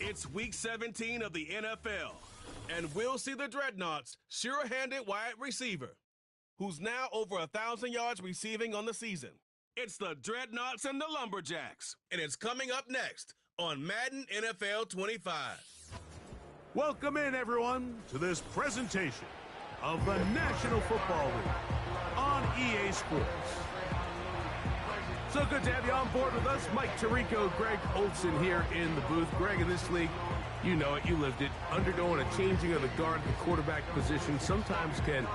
It's Week 17 of the NFL, and we'll see the Dreadnoughts' sure-handed wide receiver, who's now over 1,000 yards receiving on the season. It's the Dreadnoughts and the Lumberjacks, and it's coming up next on Madden NFL 25. Welcome in, everyone, to this presentation of the National Football League on EA Sports. So good to have you on board with us. Mike Tirico, Greg Olson here in the booth. Greg, in this league, you know it, you lived it. Undergoing a changing of the guard at the quarterback position sometimes can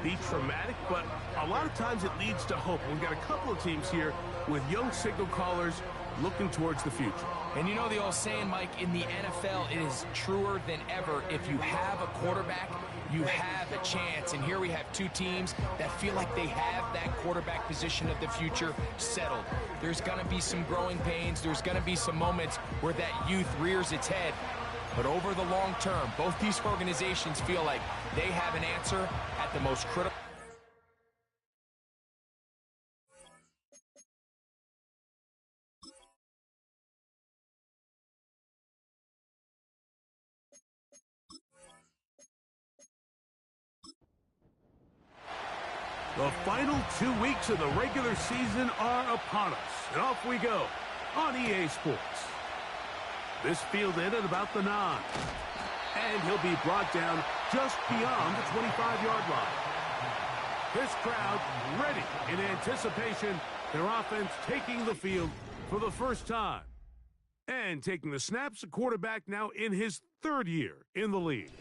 be traumatic, but a lot of times it leads to hope. We've got a couple of teams here with young signal callers looking towards the future. And you know the old saying, Mike, in the NFL, it is truer than ever. If you have a quarterback, you have a chance. And here we have two teams that feel like they have that quarterback position of the future settled. There's going to be some growing pains. There's going to be some moments where that youth rears its head. But over the long term, both these organizations feel like they have an answer at the most critical. The final 2 weeks of the regular season are upon us, and off we go on EA Sports. This fielded at about the 9, and he'll be brought down just beyond the 25-yard line. This crowd ready in anticipation, their offense taking the field for the first time. And taking the snaps, a quarterback now in his 3rd year in the league.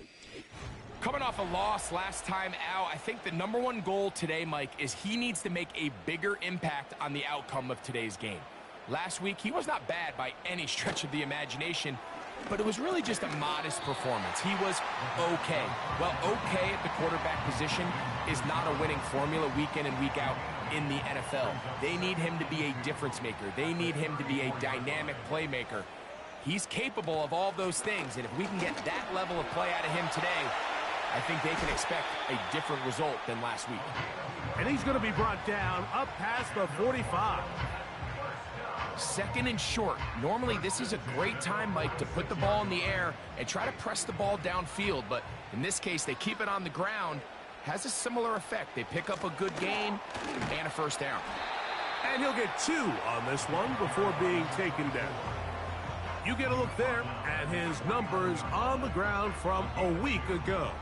Coming off a loss last time out, I think the number one goal today, Mike, is he needs to make a bigger impact on the outcome of today's game. Last week, he was not bad by any stretch of the imagination, but it was really just a modest performance. He was okay. Well, okay at the quarterback position is not a winning formula week in and week out in the NFL. They need him to be a difference maker. They need him to be a dynamic playmaker. He's capable of all those things, and if we can get that level of play out of him today, I think they can expect a different result than last week. And he's going to be brought down up past the 45. 2nd and short. Normally, this is a great time, Mike, to put the ball in the air and try to press the ball downfield. But in this case, they keep it on the ground. Has a similar effect. They pick up a good game and a first down. And he'll get 2 on this one before being taken down. You get a look there at his numbers on the ground from a week ago.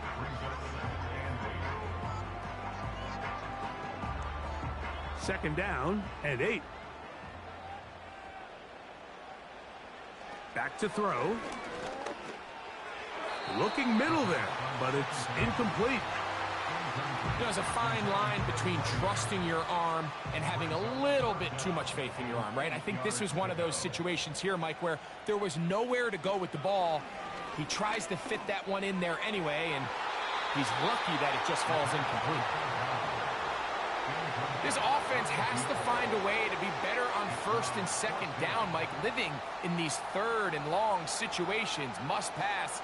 Second down and 8. Back to throw. Looking middle there, but it's incomplete. There's a fine line between trusting your arm and having a little bit too much faith in your arm, right? I think this was one of those situations here, Mike, where there was nowhere to go with the ball. He tries to fit that one in there anyway, and he's lucky that it just falls incomplete. This offense has to find a way to be better on 1st and 2nd down, Mike. Living in these 3rd and long situations, must pass,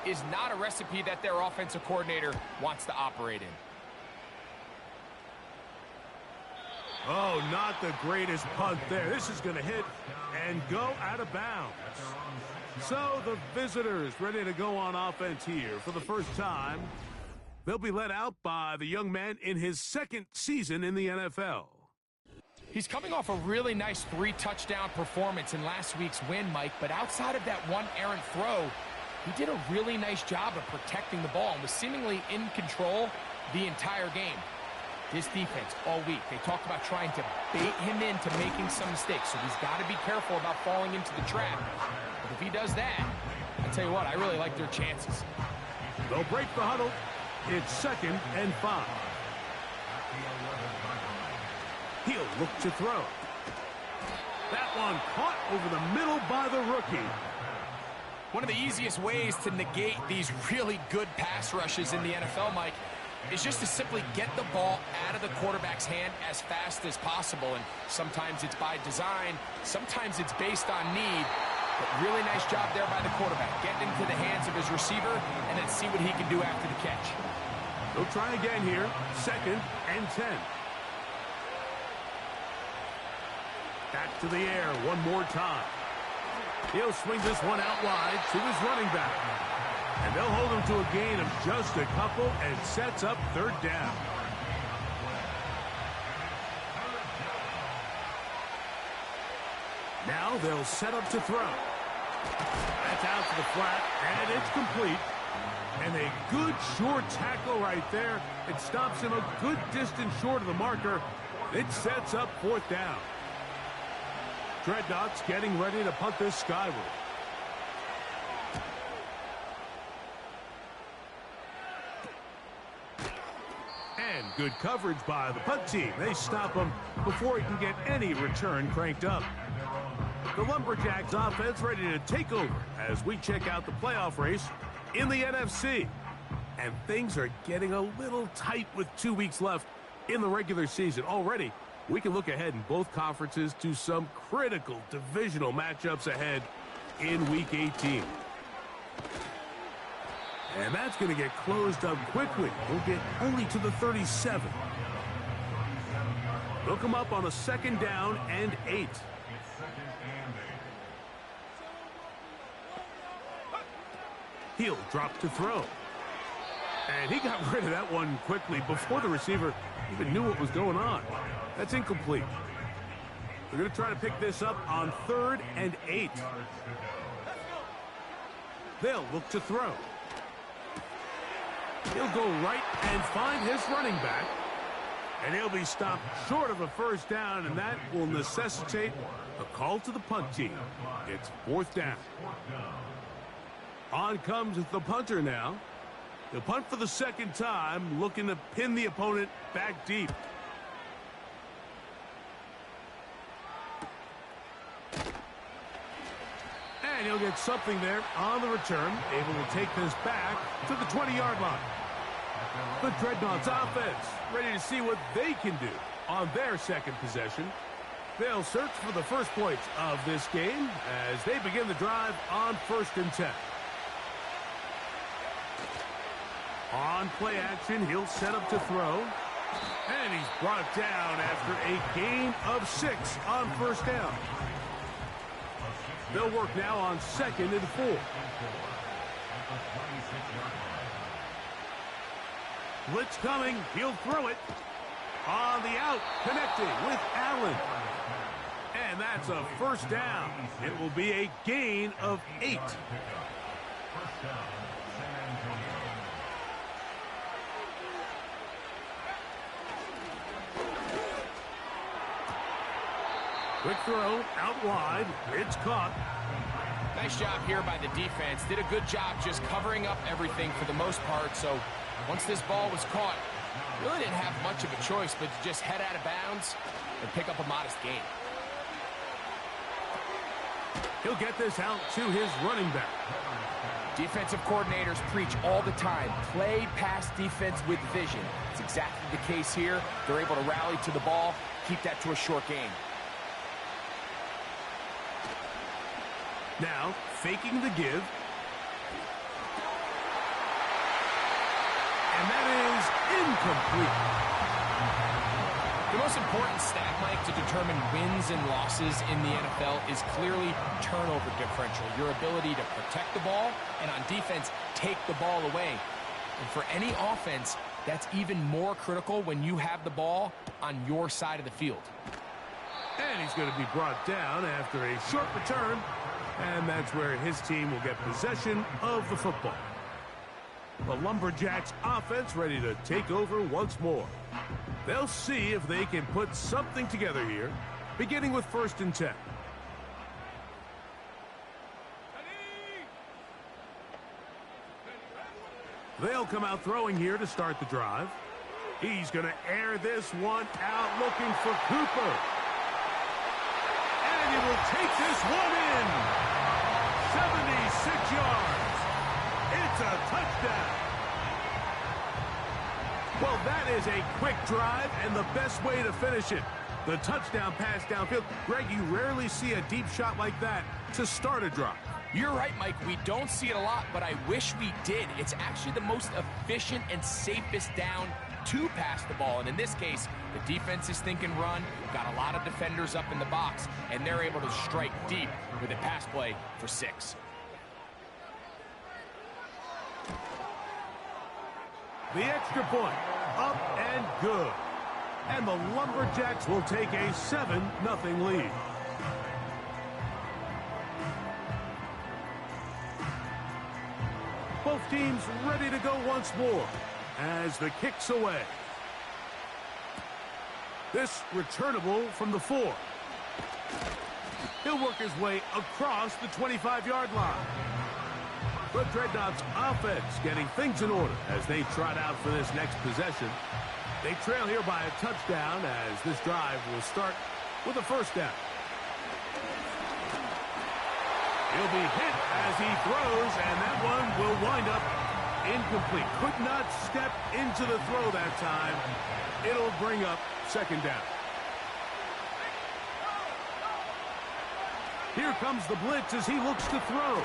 is not a recipe that their offensive coordinator wants to operate in. Oh, not the greatest punt there. This is going to hit and go out of bounds. So the visitors ready to go on offense here for the first time. They'll be led out by the young man in his 2nd season in the NFL. He's coming off a really nice 3-touchdown performance in last week's win, Mike, but outside of that one errant throw, he did a really nice job of protecting the ball and was seemingly in control the entire game. This defense all week, they talked about trying to bait him into making some mistakes, so he's got to be careful about falling into the trap. But if he does that, I tell you what, I really like their chances. They'll break the huddle. It's 2nd and 5. He'll look to throw. That one caught over the middle by the rookie. One of the easiest ways to negate these really good pass rushes in the NFL, Mike, is just to simply get the ball out of the quarterback's hand as fast as possible. And sometimes it's by design, sometimes it's based on need. But really nice job there by the quarterback. Getting into the hands of his receiver, and then see what he can do after the catch. They'll try again here. 2nd and 10. Back to the air one more time. He'll swing this one out wide to his running back. And they'll hold him to a gain of just a couple and sets up third down. Now they'll set up to throw. That's out to the flat, and it's complete. And a good short tackle right there. It stops him a good distance short of the marker. It sets up fourth down. Dreadnoughts getting ready to punt this skyward. And good coverage by the punt team. They stop him before he can get any return cranked up. The Lumberjacks offense ready to take over as we check out the playoff race in the NFC. And things are getting a little tight with 2 weeks left in the regular season. Already, we can look ahead in both conferences to some critical divisional matchups ahead in Week 18. And that's going to get closed up quickly. We'll get only to the 37. They'll come up on a 2nd down and 8. He'll drop to throw. And he got rid of that one quickly before the receiver even knew what was going on. That's incomplete. They're going to try to pick this up on 3rd and 8. They'll look to throw. He'll go right and find his running back. And he'll be stopped short of a first down, and that will necessitate a call to the punt team. It's 4th down. On comes the punter now. He'll punt for the 2nd time, looking to pin the opponent back deep. And he'll get something there on the return, able to take this back to the 20-yard line. The Dreadnoughts offense ready to see what they can do on their 2nd possession. They'll search for the first points of this game as they begin the drive on 1st and 10. On play action, he'll set up to throw. And he's brought down after a gain of 6 on 1st down. They'll work now on 2nd and 4. Blitz coming. He'll throw it. On the out, connecting with Allen. And that's a 1st down. It will be a gain of 8. Quick throw, out wide. It's caught. Nice job here by the defense. Did a good job just covering up everything for the most part. So once this ball was caught, really didn't have much of a choice but to just head out of bounds and pick up a modest gain. He'll get this out to his running back. Defensive coordinators preach all the time, play pass defense with vision. It's exactly the case here. They're able to rally to the ball, keep that to a short game. Now, faking the give. And that is incomplete. The most important stat, Mike, to determine wins and losses in the NFL is clearly turnover differential. Your ability to protect the ball and on defense, take the ball away. And for any offense, that's even more critical when you have the ball on your side of the field. And he's going to be brought down after a short return. And that's where his team will get possession of the football. The Lumberjacks offense ready to take over once more. They'll see if they can put something together here, beginning with 1st and 10. They'll come out throwing here to start the drive. He's going to air this one out, looking for Cooper. And he will take this one in. 76 yards. It's a touchdown. Well, that is a quick drive and the best way to finish it. The touchdown pass downfield. Greg, you rarely see a deep shot like that to start a drive. You're right, Mike. We don't see it a lot, but I wish we did. It's actually the most efficient and safest down to pass the ball. And in this case, the defense is thinking run, got a lot of defenders up in the box, and they're able to strike deep with a pass play for 6. The extra point, up and good. And the Lumberjacks will take a 7-0 lead. Both teams ready to go once more as the kick's away. This returnable from the 4. He'll work his way across the 25-yard line. The Dreadnoughts offense getting things in order as they trot out for this next possession. They trail here by a touchdown as this drive will start with a first down. He'll be hit as he throws, and that one will wind up incomplete. Could not step into the throw that time. It'll bring up second down. Here comes the blitz as he looks to throw.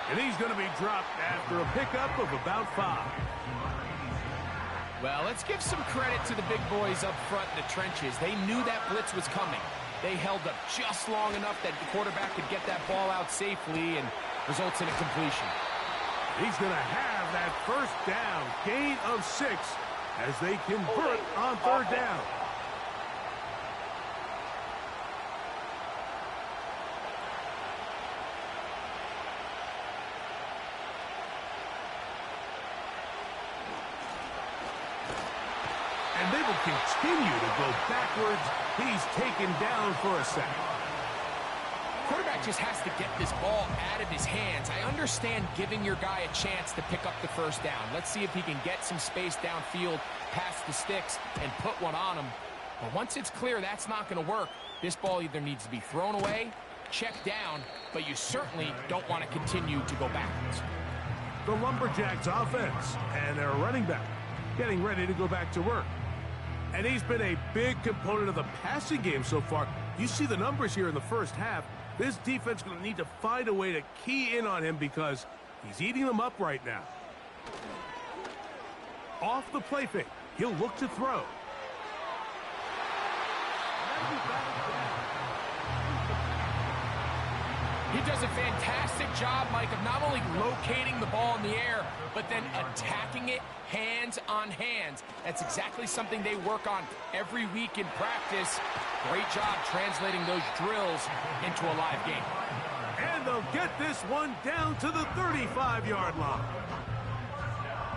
And he's going to be dropped after a pickup of about 5. Well, let's give some credit to the big boys up front in the trenches. They knew that blitz was coming. They held up just long enough that the quarterback could get that ball out safely and results in a completion. He's going to have that first down, gain of 6 as they convert on third down. And they will continue to go backwards. He's taken down for a second. Quarterback just has to get this ball out of his hands. I understand giving your guy a chance to pick up the first down. Let's see if he can get some space downfield, past the sticks, and put one on him. But once it's clear that's not going to work, this ball either needs to be thrown away, checked down, but you certainly don't want to continue to go backwards. The Lumberjacks offense and their running back getting ready to go back to work. And he's been a big component of the passing game so far. You see the numbers here in the first half. This defense is going to need to find a way to key in on him because he's eating them up right now. Off the play fake, he'll look to throw. He does a fantastic job, Mike, of not only locating the ball in the air, but then attacking it hands on hands. That's exactly something they work on every week in practice. Great job translating those drills into a live game. And they'll get this one down to the 35-yard line.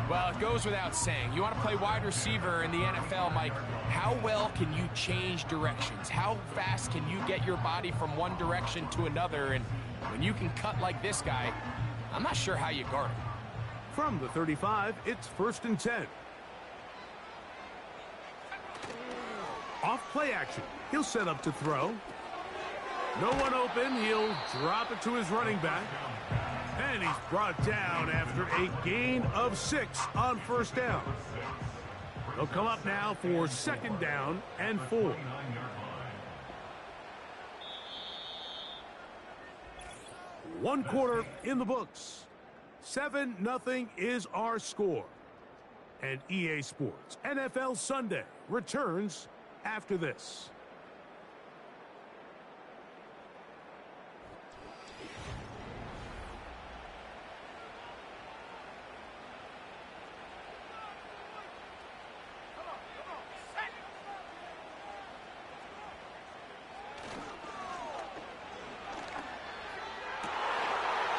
Well, it goes without saying. You want to play wide receiver in the NFL, Mike. How well can you change directions? How fast can you get your body from one direction to another? And when you can cut like this guy, I'm not sure how you guard him. From the 35, it's 1st and 10. Off play action. He'll set up to throw. No one open. He'll drop it to his running back. And he's brought down after a gain of 6 on first down. They'll come up now for second down and 4. One quarter in the books. 7-0 is our score. And EA Sports NFL Sunday returns after this.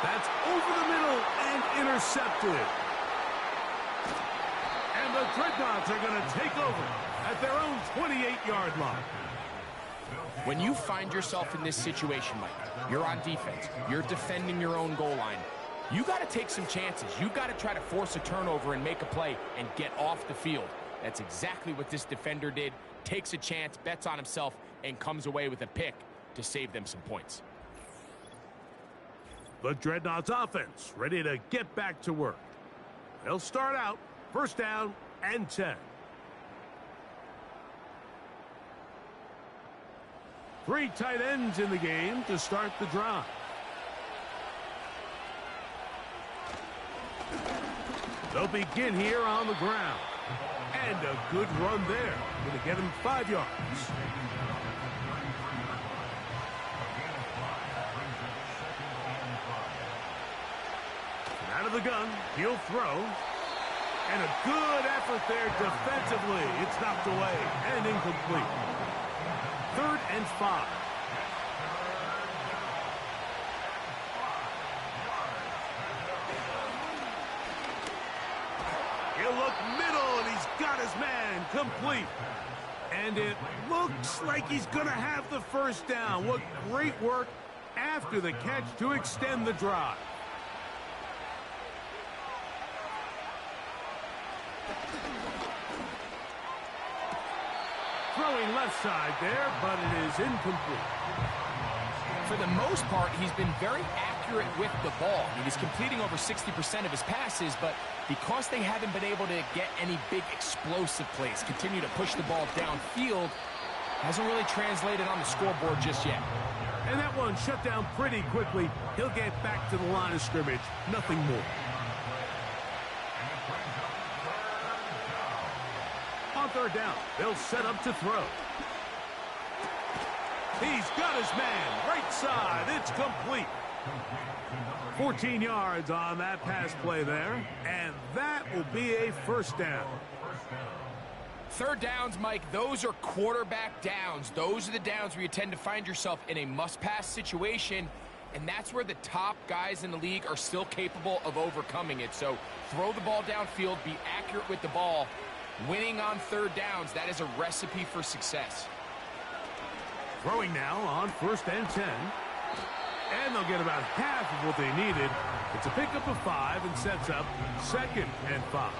That's over the middle and intercepted. And the Dreadnoughts are going to take over at their own 28-yard line. When you find yourself in this situation, Mike, you're on defense, you're defending your own goal line, you got to take some chances. You got to try to force a turnover and make a play and get off the field. That's exactly what this defender did. Takes a chance, bets on himself, and comes away with a pick to save them some points. The Dreadnoughts offense ready to get back to work. They'll start out first down and 10. 3 tight ends in the game to start the drive. They'll begin here on the ground. And a good run there. Going to get him 5 yards. Out of the gun, he'll throw. And a good effort there defensively. It's knocked away and incomplete. 3rd and 5. He'll look middle, and he's got his man complete. And it looks like he's going to have the first down. What great work after the catch to extend the drive. Throwing left side there, but it is incomplete. For the most part, he's been very accurate with the ball. I mean, he's completing over 60% of his passes, but because they haven't been able to get any big explosive plays, continue to push the ball downfield, hasn't really translated on the scoreboard just yet. And that one shut down pretty quickly. He'll get back to the line of scrimmage. Nothing more. On 3rd down, they'll set up to throw. He's got his man, right side, it's complete. 14 yards on that pass play there, and that will be a first down. 3rd downs, Mike, those are quarterback downs. Those are the downs where you tend to find yourself in a must-pass situation, and that's where the top guys in the league are still capable of overcoming it. So throw the ball downfield, be accurate with the ball. Winning on 3rd downs, that is a recipe for success. Throwing now on 1st and 10. And they'll get about half of what they needed. It's a pickup of 5 and sets up 2nd and 5.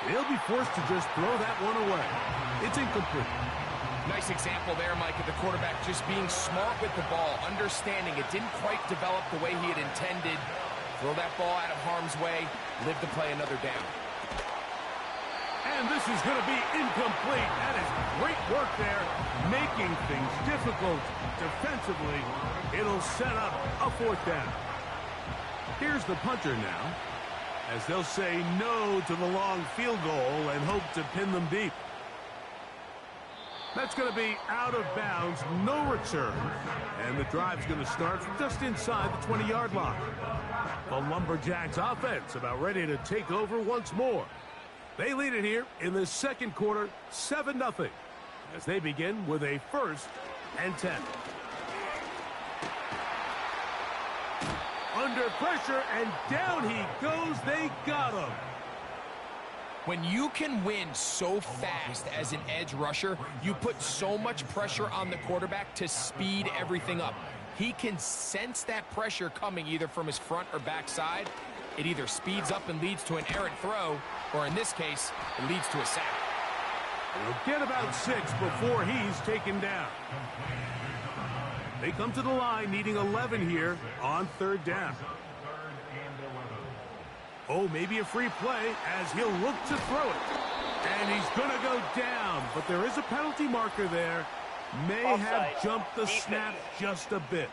They'll be forced to just throw that one away. It's incomplete. Nice example there, Mike, of the quarterback just being smart with the ball, understanding it didn't quite develop the way he had intended. Throw that ball out of harm's way, live to play another down. And this is going to be incomplete. That is great work there, making things difficult defensively. It'll set up a 4th down. Here's the punter now, as they'll say no to the long field goal and hope to pin them deep. That's going to be out of bounds, no return. And the drive's going to start from just inside the 20-yard line. The Lumberjacks offense about ready to take over once more. They lead it here in the 2nd quarter, 7-0, as they begin with a 1st and 10. Under pressure, and down he goes. They got him. When you can win so fast as an edge rusher, you put so much pressure on the quarterback to speed everything up. He can sense that pressure coming either from his front or back side. It either speeds up and leads to an errant throw, or in this case, it leads to a sack. He'll get about 6 before he's taken down. They come to the line needing 11 here on 3rd down. Oh, maybe a free play as he'll look to throw it. And he's going to go down, but there is a penalty marker there. May have jumped the snap just a bit.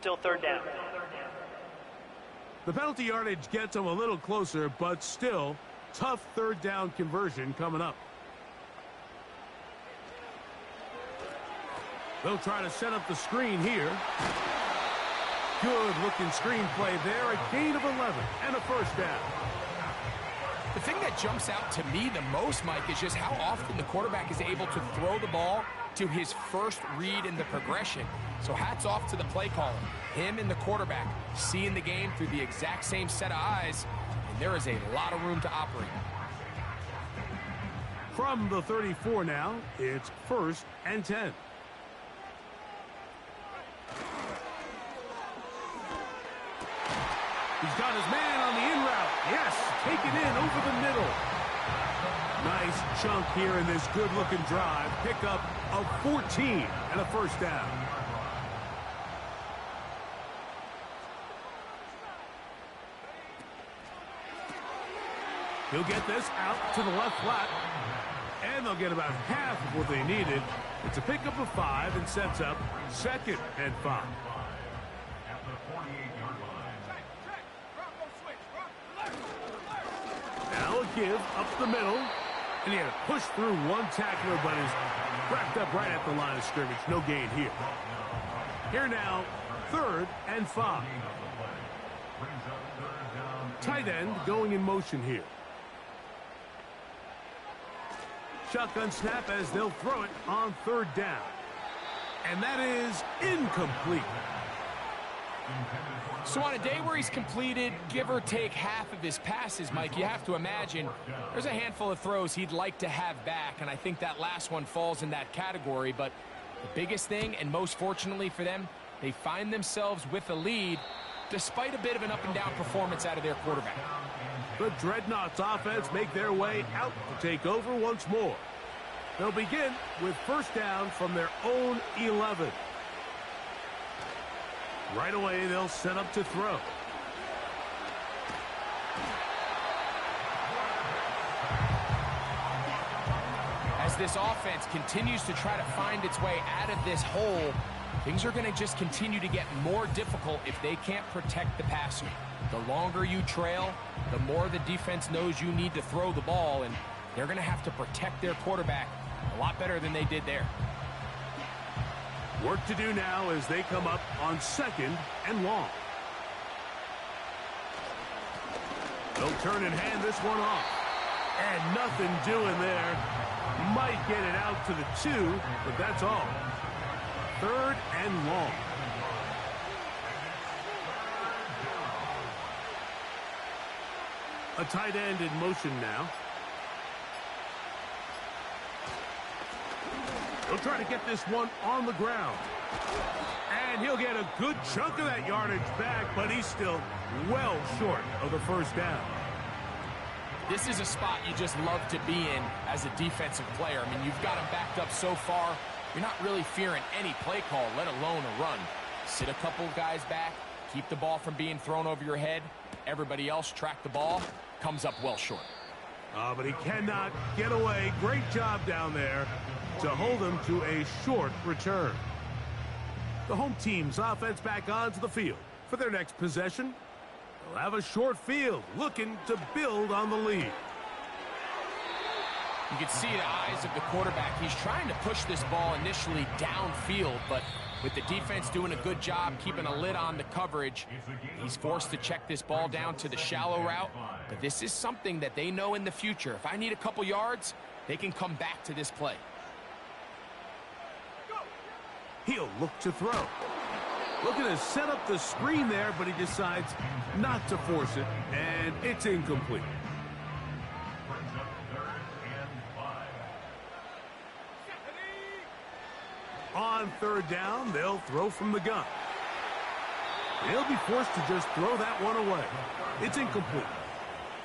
Still 3rd down. The penalty yardage gets them a little closer, but still tough 3rd down conversion coming up. They'll try to set up the screen here. Good-looking screen play there. A gain of 11 and a first down. The thing that jumps out to me the most, Mike, is just how often the quarterback is able to throw the ball to his first read in the progression. So hats off to the play caller. Him and the quarterback seeing the game through the exact same set of eyes, and there is a lot of room to operate. From the 34 now, it's 1st and 10. He's got his man on the in route. Yes, taken in over the middle. Nice chunk here in this good-looking drive. Pick up of 14 and a first down. He'll get this out to the left flat. And they'll get about half of what they needed. It's a pickup of 5 and sets up 2nd and 5. Now a give up the middle. And he had to push through one tackler, but is wrapped up right at the line of scrimmage. No gain here. Here now, 3rd and 5. Tight end going in motion here. Shotgun snap as they'll throw it on 3rd down. And that is incomplete. So on a day where he's completed, give or take half of his passes, Mike, you have to imagine there's a handful of throws he'd like to have back, and I think that last one falls in that category. But the biggest thing, and most fortunately for them, they find themselves with a lead despite a bit of an up-and-down performance out of their quarterback. The Dreadnoughts offense make their way out to take over once more. They'll begin with 1st down from their own 11. Right away, they'll set up to throw. As this offense continues to try to find its way out of this hole, things are going to just continue to get more difficult if they can't protect the passer. The longer you trail, the more the defense knows you need to throw the ball, and they're going to have to protect their quarterback a lot better than they did there. Work to do now as they come up on 2nd and long. They'll turn and hand this one off. And nothing doing there. Might get it out to the 2, but that's all. 3rd and long. A tight end in motion now. He'll try to get this one on the ground. And he'll get a good chunk of that yardage back, but he's still well short of the 1st down. This is a spot you just love to be in as a defensive player. I mean, you've got him backed up so far, you're not really fearing any play call, let alone a run. Sit a couple of guys back, keep the ball from being thrown over your head. Everybody else track the ball, comes up well short. But he cannot get away. Great job down there to hold him to a short return. The home team's offense back onto the field for their next possession. They'll have a short field looking to build on the lead. You can see the eyes of the quarterback. He's trying to push this ball initially downfield, but with the defense doing a good job keeping a lid on the coverage, he's forced to check this ball down to the shallow route. But this is something that they know in the future. If I need a couple yards, they can come back to this play. He'll look to throw. Looking to set up the screen there, but he decides not to force it, and it's incomplete. On 3rd down, they'll throw from the gun. They'll be forced to just throw that one away. It's incomplete.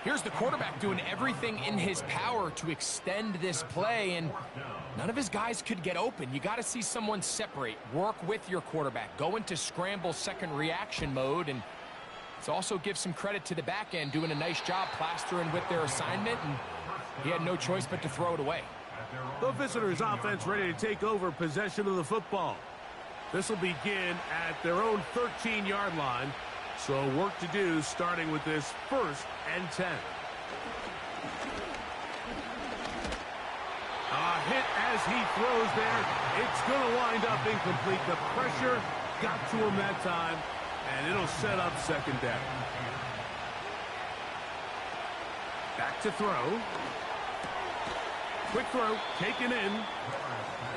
Here's the quarterback doing everything in his power to extend this play, and none of his guys could get open. You got to see someone separate, work with your quarterback, go into scramble second reaction mode, and it also gives some credit to the back end doing a nice job plastering with their assignment, and he had no choice but to throw it away. The visitors' offense ready to take over possession of the football. This will begin at their own 13-yard line. So work to do starting with this 1st and 10. A hit as he throws there. It's going to wind up incomplete. The pressure got to him that time, and it'll set up 2nd down. Back to throw. Quick throw, taken in.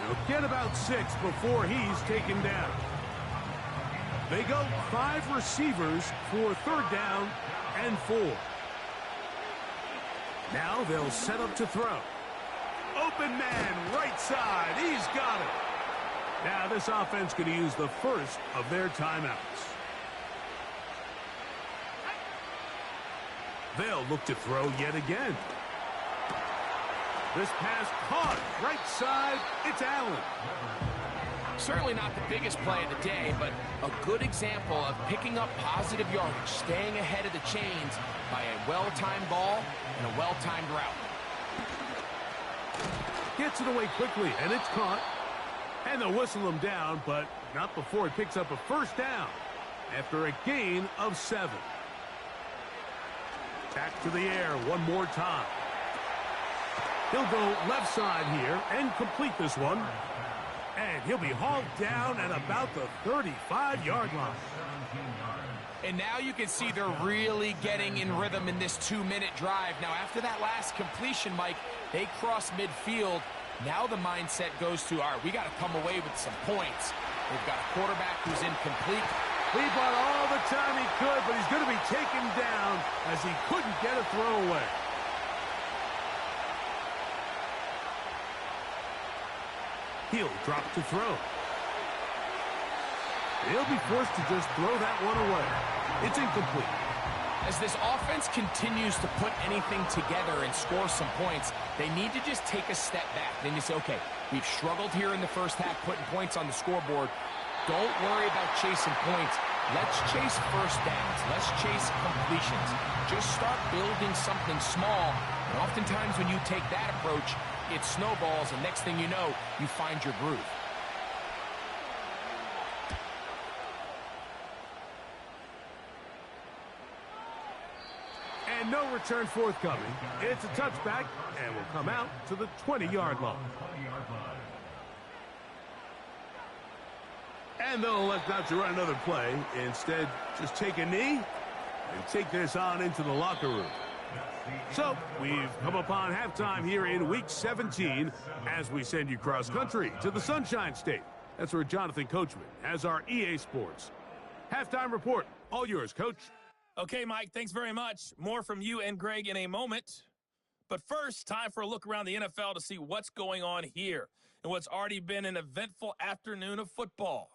He'll get about 6 before he's taken down. They go 5 receivers for 3rd down and 4. Now they'll set up to throw. Open man, right side. He's got it. Now this offense going to use the first of their timeouts. They'll look to throw yet again. This pass caught right side. It's Allen. Certainly not the biggest play of the day, but a good example of picking up positive yardage, staying ahead of the chains by a well-timed ball and a well-timed route. Gets it away quickly, and it's caught. And they'll whistle him down, but not before he picks up a first down after a gain of 7. Back to the air one more time. He'll go left side here and complete this one. And he'll be hauled down at about the 35-yard line. And now you can see they're really getting in rhythm in this 2-minute drive. Now, after that last completion, Mike, they cross midfield. Now the mindset goes to, all right, we got to come away with some points. They've got a quarterback who's incomplete. He bought all the time he could, but he's going to be taken down as he couldn't get a throw away. He'll drop to throw. He'll be forced to just throw that one away. It's incomplete. As this offense continues to put anything together and score some points, they need to just take a step back. Then you say, okay, we've struggled here in the first half putting points on the scoreboard. Don't worry about chasing points. Let's chase first downs. Let's chase completions. Just start building something small. And oftentimes when you take that approach, it snowballs, and next thing you know, you find your groove. And no return forthcoming. It's a touchback, and will come out to the 20-yard line. And they'll elect not to run another play. Instead, just take a knee and take this on into the locker room. So, we've come upon halftime here in Week 17 as we send you cross-country to the Sunshine State. That's where Jonathan Coachman has our EA Sports halftime report. All yours, Coach. Okay, Mike, thanks very much. More from you and Greg in a moment. But first, time for a look around the NFL to see what's going on here and what's already been an eventful afternoon of football.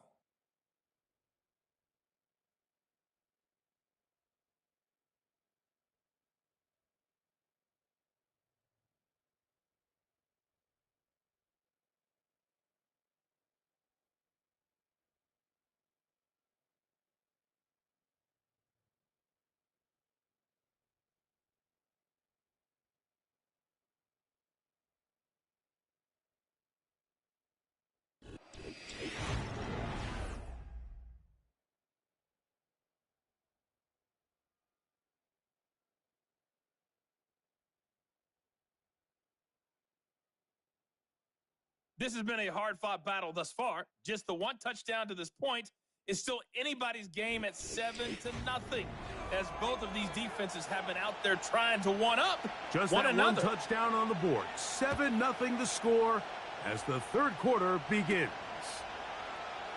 This has been a hard-fought battle thus far. Just the one touchdown to this point is still anybody's game at 7-0, as both of these defenses have been out there trying to one-up just one that another. One touchdown on the board. 7-0 the score as the third quarter begins.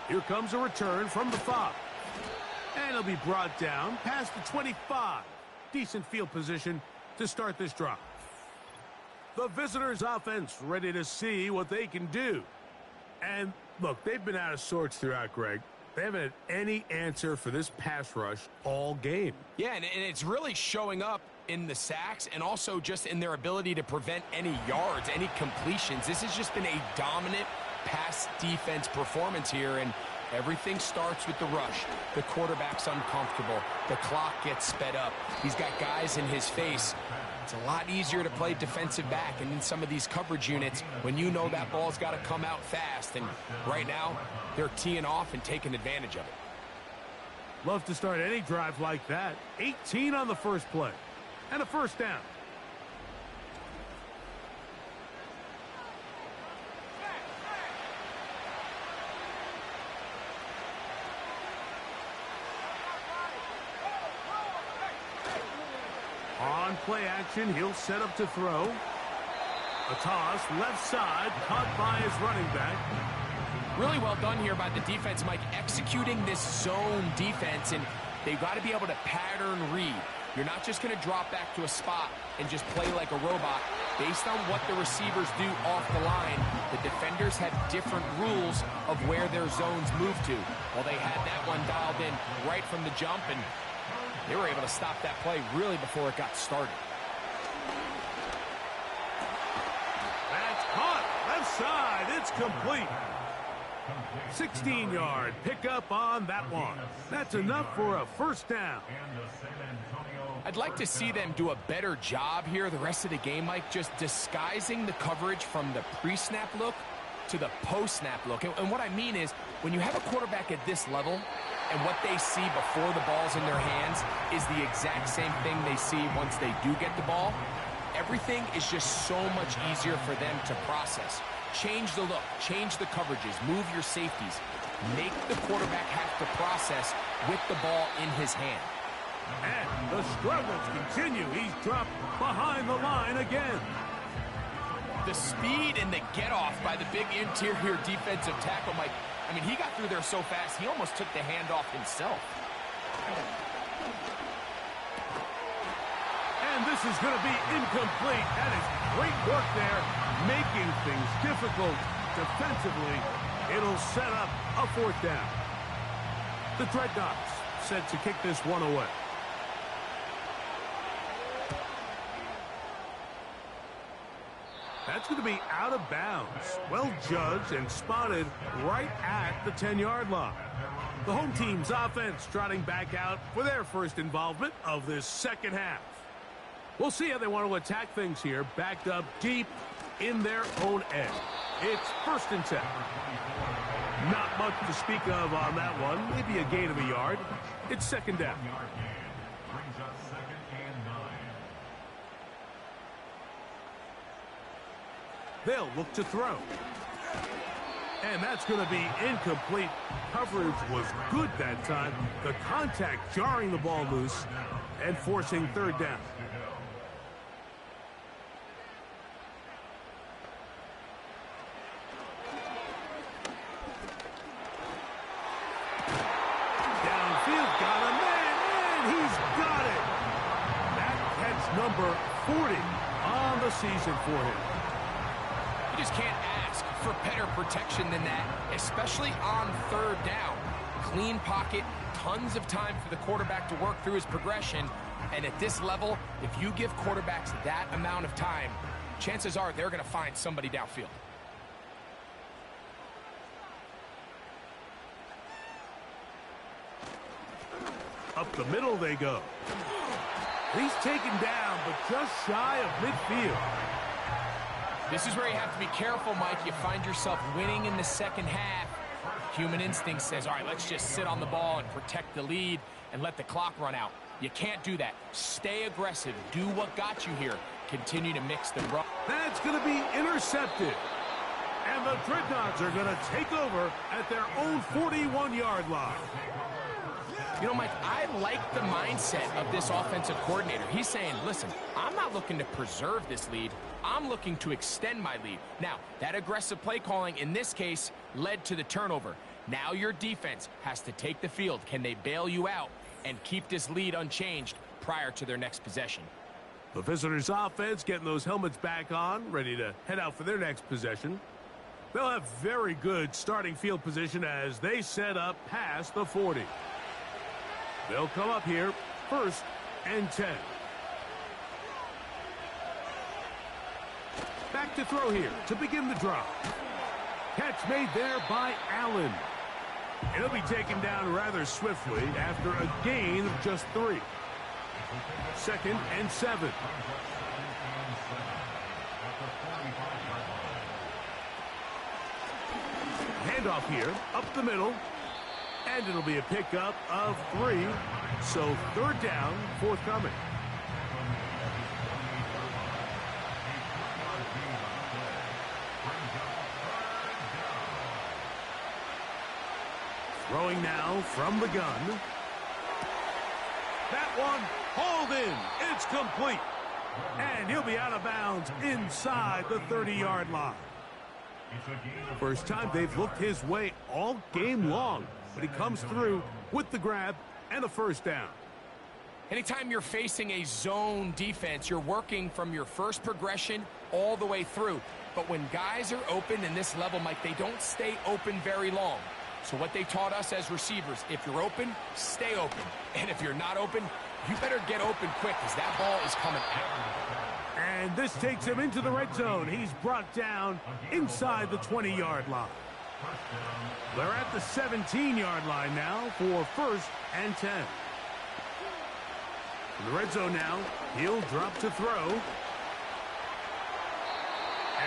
Here comes a return from the 5. And it'll be brought down past the 25. Decent field position to start this drive. The visitors' offense ready to see what they can do. And, look, they've been out of sorts throughout, Greg. They haven't had any answer for this pass rush all game. Yeah, and it's really showing up in the sacks and also just in their ability to prevent any yards, any completions. This has just been a dominant pass defense performance here, and everything starts with the rush. The quarterback's uncomfortable. The clock gets sped up. He's got guys in his face. It's a lot easier to play defensive back and in some of these coverage units when you know that ball's got to come out fast. And right now, they're teeing off and taking advantage of it. Love to start any drive like that. 18 on the first play. And a first down. On play action, he'll set up to throw. A toss, left side, caught by his running back. Really well done here by the defense, Mike, executing this zone defense, and they've got to be able to pattern read. You're not just going to drop back to a spot and just play like a robot. Based on what the receivers do off the line, the defenders have different rules of where their zones move to. Well, they had that one dialed in right from the jump, and they were able to stop that play really before it got started. That's caught. Left side. It's complete. 16-yard pickup on that one. That's enough for a first down. I'd like to see them do a better job here the rest of the game, Mike, just disguising the coverage from the pre-snap look to the post-snap look. And what I mean is, when you have a quarterback at this level and what they see before the ball's in their hands is the exact same thing they see once they do get the ball, everything is just so much easier for them to process. Change the look, change the coverages, move your safeties. Make the quarterback have to process with the ball in his hand. And the struggles continue. He's dropped behind the line again. The speed and the get-off by the big interior defensive tackle, Mike. I mean, he got through there so fast, he almost took the handoff himself. And this is going to be incomplete. That is great work there, making things difficult defensively. It'll set up a fourth down. The Dreadnoughts set to kick this one away. That's going to be out of bounds. Well judged and spotted right at the 10-yard line. The home team's offense trotting back out for their first involvement of this second half. We'll see how they want to attack things here, backed up deep in their own end. It's 1st and 10. Not much to speak of on that one. Maybe a gain of a yard. It's 2nd down. They'll look to throw. And that's going to be incomplete. Coverage was good that time. The contact jarring the ball loose and forcing 3rd down. Downfield, got a man, and he's got it. That catch number 40 on the season for him. You just can't ask for better protection than that, especially on 3rd down. Clean pocket, tons of time for the quarterback to work through his progression. And at this level, if you give quarterbacks that amount of time, chances are they're going to find somebody downfield. Up the middle they go. He's taken down, but just shy of midfield. This is where you have to be careful, Mike. You find yourself winning in the second half. Human instinct says, all right, let's just sit on the ball and protect the lead and let the clock run out. You can't do that. Stay aggressive. Do what got you here. Continue to mix the run. That's going to be intercepted. And the Dreadnoughts are going to take over at their own 41-yard line. You know, Mike, I like the mindset of this offensive coordinator. He's saying, listen, I'm not looking to preserve this lead. I'm looking to extend my lead. Now, that aggressive play calling in this case led to the turnover. Now your defense has to take the field. Can they bail you out and keep this lead unchanged prior to their next possession? The visitors' offense getting those helmets back on, ready to head out for their next possession. They'll have very good starting field position as they set up past the 40. They'll come up here, 1st and 10. Back to throw here to begin the drive. Catch made there by Allen. He'll be taken down rather swiftly after a gain of just 3. 2nd and 7. Handoff here, up the middle. And it'll be a pickup of 3. So 3rd down, forthcoming. Throwing now from the gun. That one hauled in. It's complete. And he'll be out of bounds inside the 30-yard line. First time they've looked his way all game long. But he comes through with the grab and a 1st down. Anytime you're facing a zone defense, you're working from your first progression all the way through. But when guys are open in this level, Mike, they don't stay open very long. So what they taught us as receivers, if you're open, stay open. And if you're not open, you better get open quick because that ball is coming out. And this takes him into the red zone. He's brought down inside the 20-yard line. They're at the 17-yard line now for 1st and 10. In the red zone now, he'll drop to throw.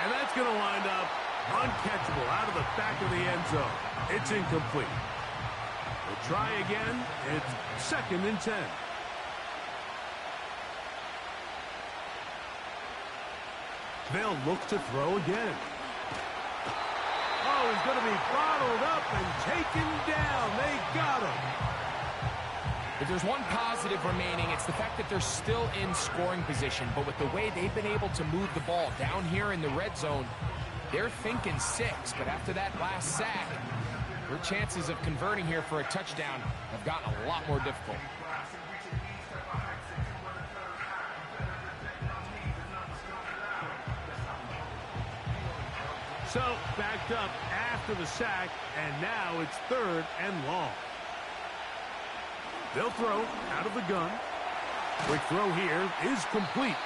And that's going to wind up uncatchable out of the back of the end zone. It's incomplete. They'll try again. It's 2nd and 10. They'll look to throw again. Oh, he's going to be bottled up and taken down. They got him. If there's one positive remaining, it's the fact that they're still in scoring position. But with the way they've been able to move the ball down here in the red zone, they're thinking 6. But after that last sack, their chances of converting here for a touchdown have gotten a lot more difficult. So, backed up after the sack, and now it's 3rd and long. They'll throw out of the gun. Quick throw here is complete.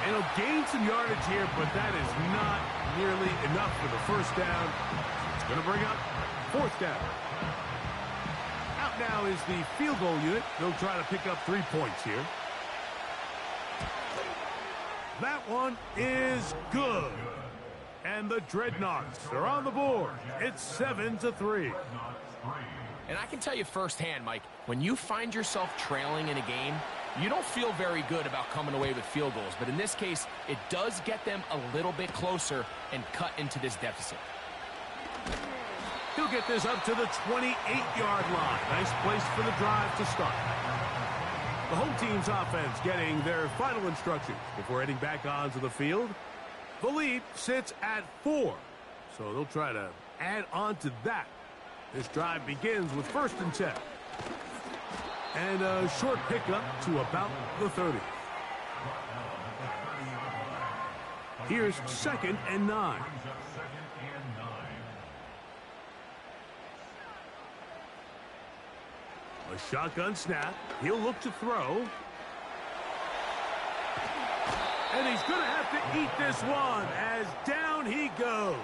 And he'll gain some yardage here, but that is not nearly enough for the 1st down. It's going to bring up 4th down. Out now is the field goal unit. They'll try to pick up 3 points here. That one is good. And the Dreadnoughts are on the board. It's 7-3. And I can tell you firsthand, Mike, when you find yourself trailing in a game, you don't feel very good about coming away with field goals. But in this case, it does get them a little bit closer and cut into this deficit. He'll get this up to the 28-yard line. Nice place for the drive to start. The home team's offense getting their final instructions before heading back onto the field. The lead sits at 4, so they'll try to add on to that. This drive begins with 1st and 10. And a short pickup to about the 30. Here's 2nd and 9. A shotgun snap. He'll look to throw. And he's going to have to eat this one as down he goes.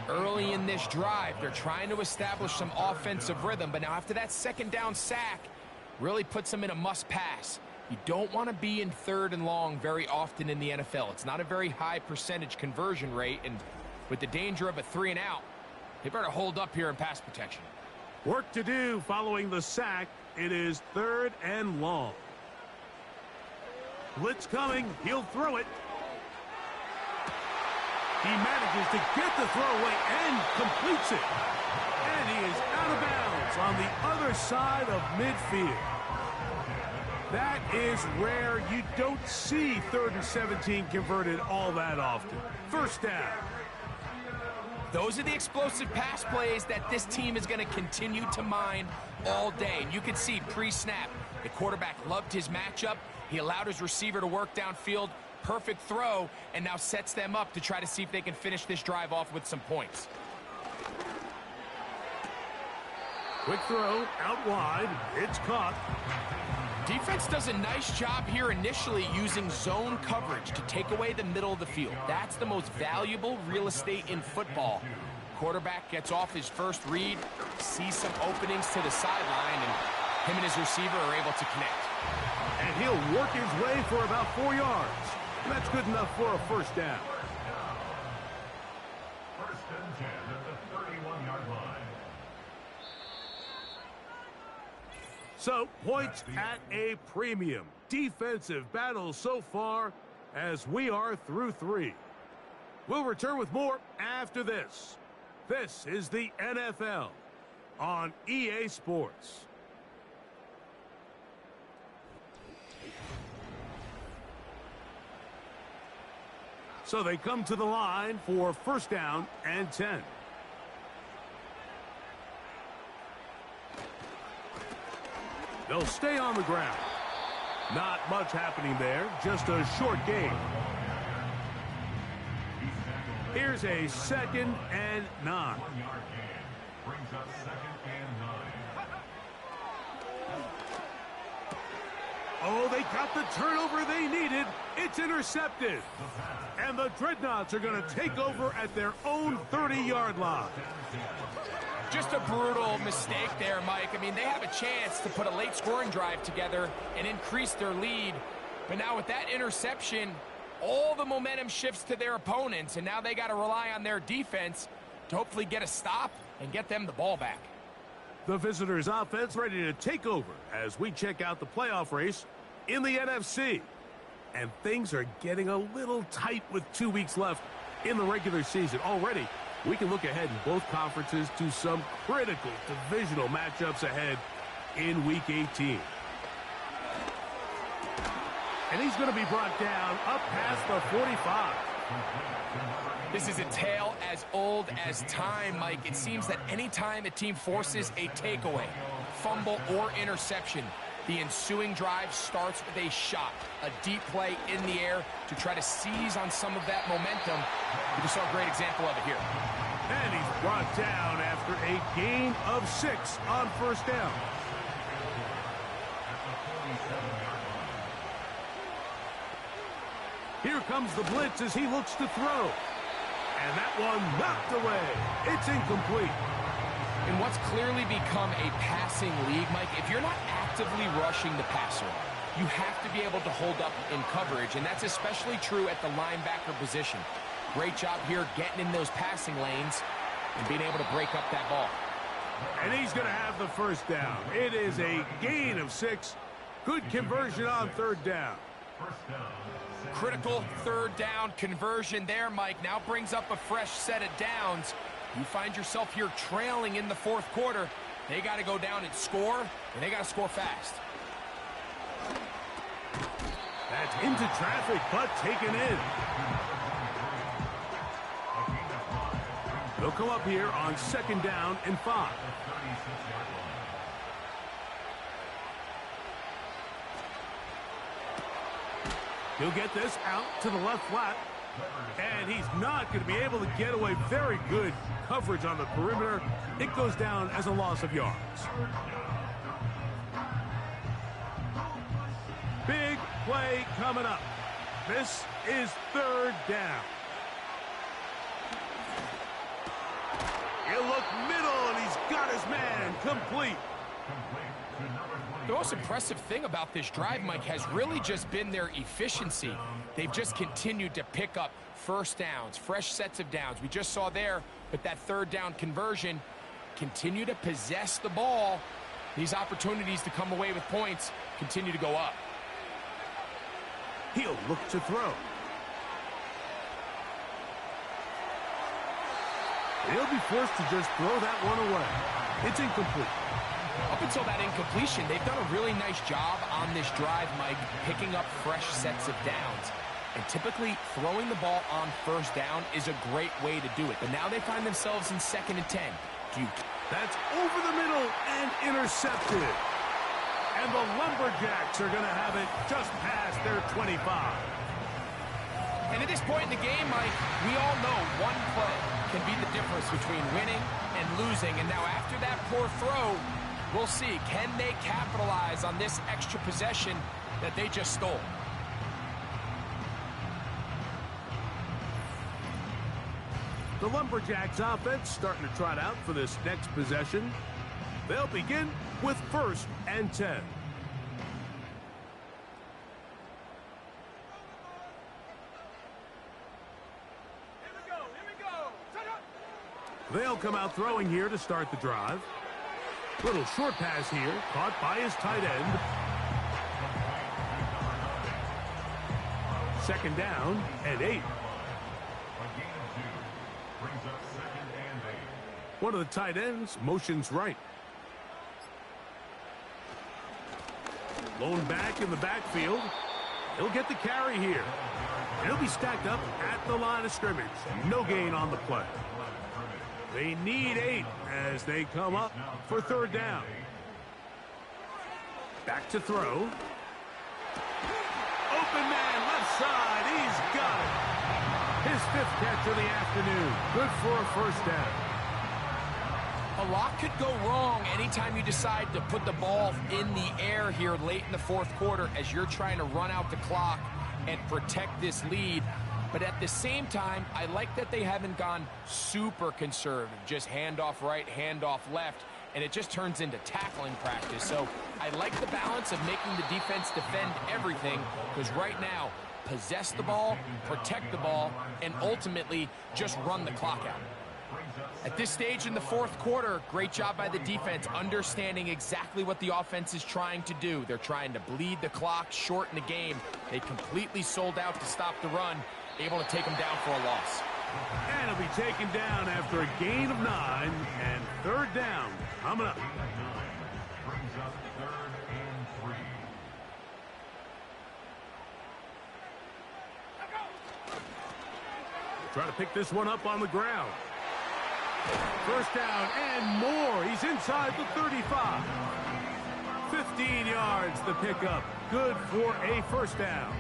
Early in this drive, they're trying to establish some offensive rhythm, but now after that 2nd down sack, really puts them in a must-pass. You don't want to be in 3rd and long very often in the NFL. It's not a very high percentage conversion rate, and with the danger of a 3 and out, they better hold up here in pass protection. Work to do following the sack. It is 3rd and long. Blitz coming. He'll throw it. He manages to get the throw away and completes it. And he is out of bounds on the other side of midfield. That is rare. You don't see 3rd and 17 converted all that often. 1st down. Those are the explosive pass plays that this team is going to continue to mine all day. And you can see pre-snap, the quarterback loved his matchup. He allowed his receiver to work downfield. Perfect throw, and now sets them up to try to see if they can finish this drive off with some points. Quick throw out wide. It's caught. Defense does a nice job here initially using zone coverage to take away the middle of the field. That's the most valuable real estate in football. Quarterback gets off his first read, sees some openings to the sideline, and him and his receiver are able to connect. And he'll work his way for about 4 yards. That's good enough for a 1st down. 1st and 10 at the 31-yard line. So, points at a premium. Defensive battle so far as we are through 3. We'll return with more after this. This is the NFL on EA Sports. So they come to the line for 1st down and 10. They'll stay on the ground. Not much happening there, just a short gain. Here's a 2nd and 9. Brings up 2nd and 9. Oh, they got the turnover they needed. It's intercepted. And the Dreadnoughts are going to take over at their own 30-yard line. Just a brutal mistake there, Mike. I mean, they have a chance to put a late scoring drive together and increase their lead. But now with that interception, all the momentum shifts to their opponents, and now they got to rely on their defense to hopefully get a stop and get them the ball back. The visitors' offense ready to take over as we check out the playoff race in the NFC. And things are getting a little tight with 2 weeks left in the regular season. Already, we can look ahead in both conferences to some critical divisional matchups ahead in Week 18. And he's going to be brought down up past the 45. This is a tale as old as time, Mike. It seems that anytime a team forces a takeaway, fumble, or interception, the ensuing drive starts with a shot, a deep play in the air to try to seize on some of that momentum. We just saw a great example of it here. And he's brought down after a gain of 6 on first down. Here comes the blitz as he looks to throw. And that one knocked away. It's incomplete. In what's clearly become a passing league, Mike, if you're not actively rushing the passer, you have to be able to hold up in coverage, and that's especially true at the linebacker position. Great job here getting in those passing lanes and being able to break up that ball. And he's going to have the first down. It is a gain of 6. Good conversion on third down. Critical third down conversion there, Mike. Now brings up a fresh set of downs. You find yourself here trailing in the fourth quarter. They got to go down and score, and they got to score fast. That's into traffic, but taken in. They'll come up here on second down and 5. He'll get this out to the left flat. And he's not going to be able to get away. Very good coverage on the perimeter. It goes down as a loss of yards. Big play coming up. This is third down. He'll look middle, and he's got his man complete. The most impressive thing about this drive, Mike, has really just been their efficiency. They've just continued to pick up first downs, fresh sets of downs. We just saw there with that third down conversion, continue to possess the ball. These opportunities to come away with points continue to go up. He'll look to throw. He'll be forced to just throw that one away. It's incomplete. Up until that incompletion, they've done a really nice job on this drive, Mike, picking up fresh sets of downs. And typically, throwing the ball on first down is a great way to do it. But now they find themselves in 2nd and 10. That's over the middle and intercepted. And the Lumberjacks are going to have it just past their 25. And at this point in the game, Mike, we all know one play can be the difference between winning and losing. And now after that poor throw, we'll see, can they capitalize on this extra possession that they just stole? The Lumberjacks offense starting to trot out for this next possession. They'll begin with 1st and 10. They'll come out throwing here to start the drive. Little short pass here, caught by his tight end. 2nd down and 8. One of the tight ends motions right. Lone back in the backfield. He'll get the carry here. He'll be stacked up at the line of scrimmage. No gain on the play. They need 8 as they come up for 3rd down. Back to throw. Open man left side. He's got it. His 5th catch of the afternoon. Good for a 1st down. A lot could go wrong anytime you decide to put the ball in the air here late in the 4th quarter as you're trying to run out the clock and protect this lead. But at the same time, I like that they haven't gone super conservative, just handoff right, handoff left, and it just turns into tackling practice. So I like the balance of making the defense defend everything, because right now, possess the ball, protect the ball, and ultimately just run the clock out. At this stage in the fourth quarter, great job by the defense, understanding exactly what the offense is trying to do. They're trying to bleed the clock, shorten the game. They completely sold out to stop the run, able to take them down for a loss. And he'll be taken down after a gain of 9, and third down coming up. Brings up 3rd and 3. Try to pick this one up on the ground. First down and more. He's inside the 35. 15 yards the pickup. Good for a first down.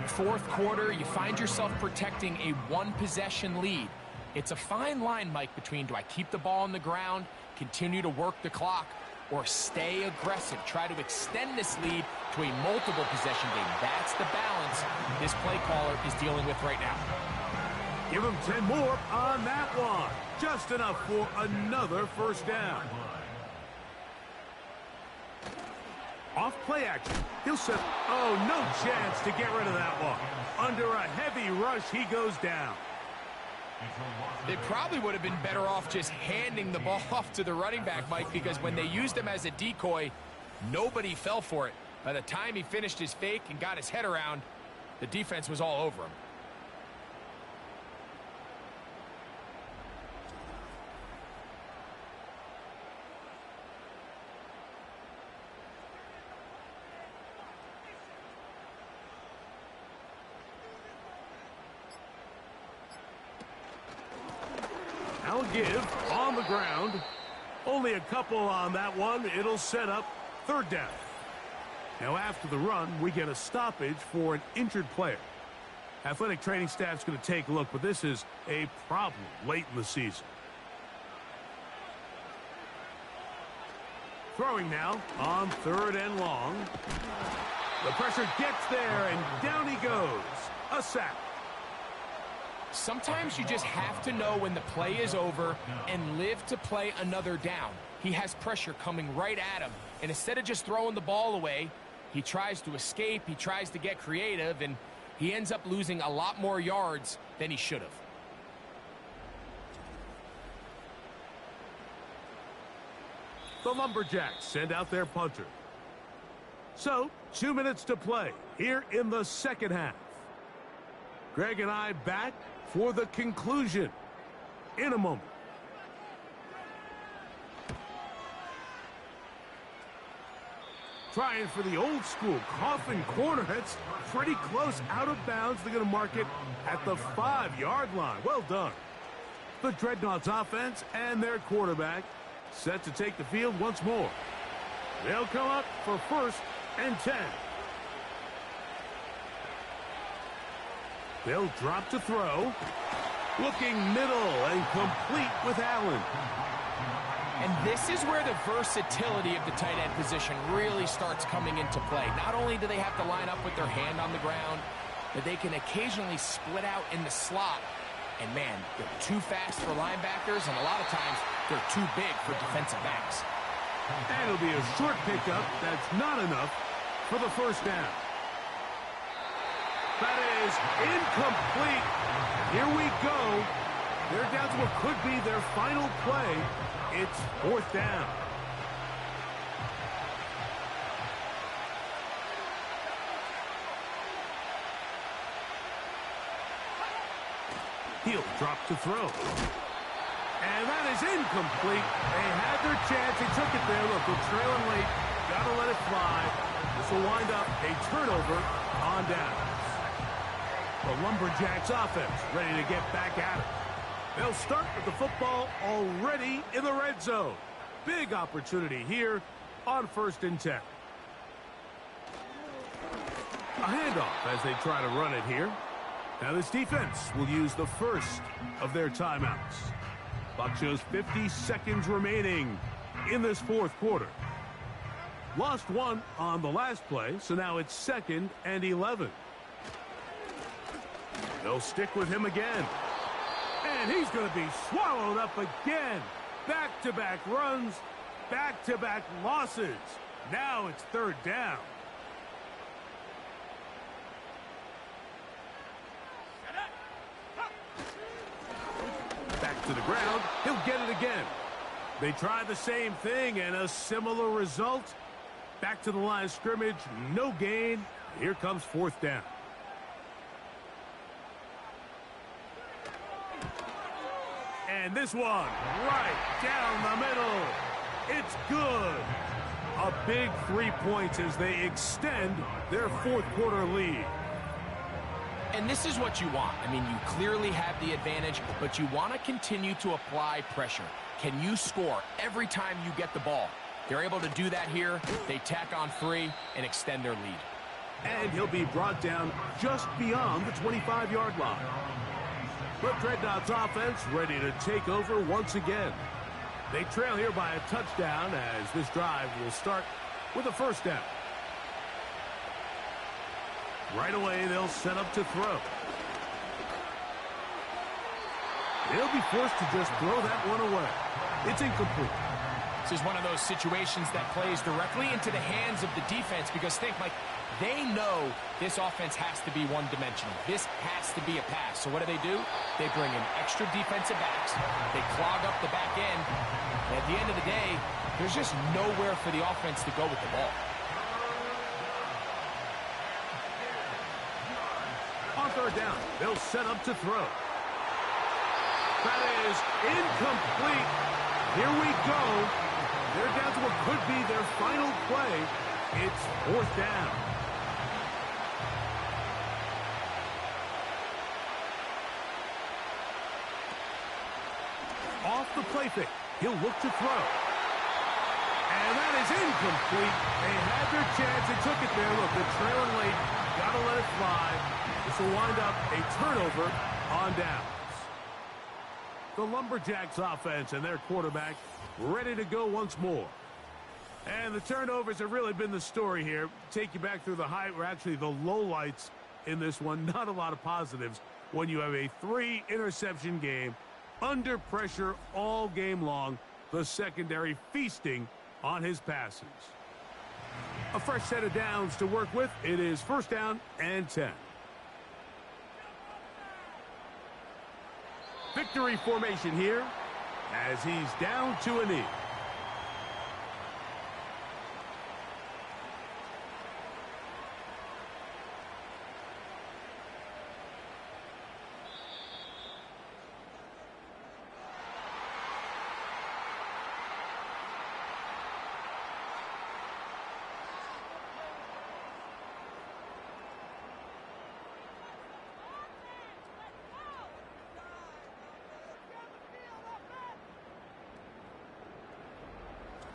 Fourth quarter, you find yourself protecting a one-possession lead. It's a fine line, Mike, between do I keep the ball on the ground, continue to work the clock, or stay aggressive, try to extend this lead to a multiple possession game. That's the balance this play caller is dealing with right now. Give him 10 more on that one. Just enough for another first down. Off play action. He'll set. Oh, no chance to get rid of that one. Under a heavy rush, he goes down. They probably would have been better off just handing the ball off to the running back, Mike, because when they used him as a decoy, nobody fell for it. By the time he finished his fake and got his head around, the defense was all over him. I'll give on the ground. Only a couple on that one. It'll set up third down. Now after the run, we get a stoppage for an injured player. Athletic training staff's going to take a look, but this is a problem late in the season. Throwing now on 3rd and long. The pressure gets there, and down he goes. A sack. Sometimes you just have to know when the play is over and live to play another down. He has pressure coming right at him, and instead of just throwing the ball away, he tries to escape, he tries to get creative, and he ends up losing a lot more yards than he should have. The Lumberjacks send out their punter. So, 2 minutes to play here in the second half. Greg and I back for the conclusion in a moment. Trying for the old school coffin corner. That's pretty close out of bounds. They're going to mark it at the 5-yard line. Well done. The Dreadnoughts offense and their quarterback set to take the field once more. They'll come up for 1st and 10. They'll drop to throw. Looking middle and complete with Allen. And this is where the versatility of the tight end position really starts coming into play. Not only do they have to line up with their hand on the ground, but they can occasionally split out in the slot. And man, they're too fast for linebackers, and a lot of times they're too big for defensive backs. And it'll be a short pickup. That's not enough for the first down. That is incomplete. Here we go. They're down to what could be their final play. It's 4th down. He'll drop to throw. And that is incomplete. They had their chance. They took it there. Look, they're trailing late. Got to let it fly. This will wind up a turnover on downs. The Lumberjacks offense ready to get back at it. They'll start with the football already in the red zone. Big opportunity here on 1st and 10. A handoff as they try to run it here. Now this defense will use the first of their timeouts. Clock shows 50 seconds remaining in this fourth quarter. Lost one on the last play, so now it's 2nd and 11. They'll stick with him again. And he's going to be swallowed up again. Back-to-back runs, back-to-back losses. Now it's third down. Back to the ground. He'll get it again. They try the same thing and a similar result. Back to the line of scrimmage. No gain. Here comes fourth down. And this one right down the middle. It's good. A big 3 points as they extend their fourth quarter lead. And this is what you want. I mean, you clearly have the advantage, but you want to continue to apply pressure. Can you score every time you get the ball? They're able to do that here. They tack on 3 and extend their lead. And he'll be brought down just beyond the 25-yard line. But Dreadnought's offense ready to take over once again. They trail here by a touchdown as this drive will start with a first down. Right away, they'll set up to throw. They'll be forced to just throw that one away. It's incomplete. This is one of those situations that plays directly into the hands of the defense because think, like, they know this offense has to be one-dimensional. This has to be a pass. So what do? They bring in extra defensive backs. They clog up the back end. And at the end of the day, there's just nowhere for the offense to go with the ball. On third down, they'll set up to throw. That is incomplete. Here we go. They're down to what could be their final play. It's fourth down. Off the play fake. He'll look to throw. And that is incomplete. They had their chance. They took it there. Look, they're trailing late. Got to let it fly. This will wind up a turnover on downs. The Lumberjacks offense and their quarterback ready to go once more. And the turnovers have really been the story here. Take you back through the actually the lowlights in this one. Not a lot of positives when you have a 3-interception game under pressure all game long. The secondary feasting on his passes. A fresh set of downs to work with. It is first down and 10. Victory formation here as he's down to a knee.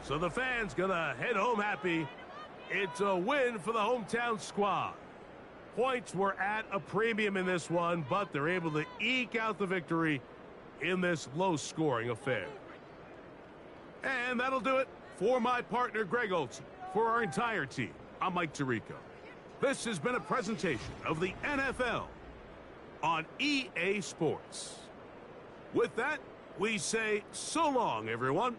So the fans gonna head home happy. It's a win for the hometown squad. Points were at a premium in this one, but they're able to eke out the victory in this low-scoring affair. And that'll do it for my partner, Greg Olson. For our entire team, I'm Mike Tirico. This has been a presentation of the NFL on EA Sports. With that, we say so long, everyone.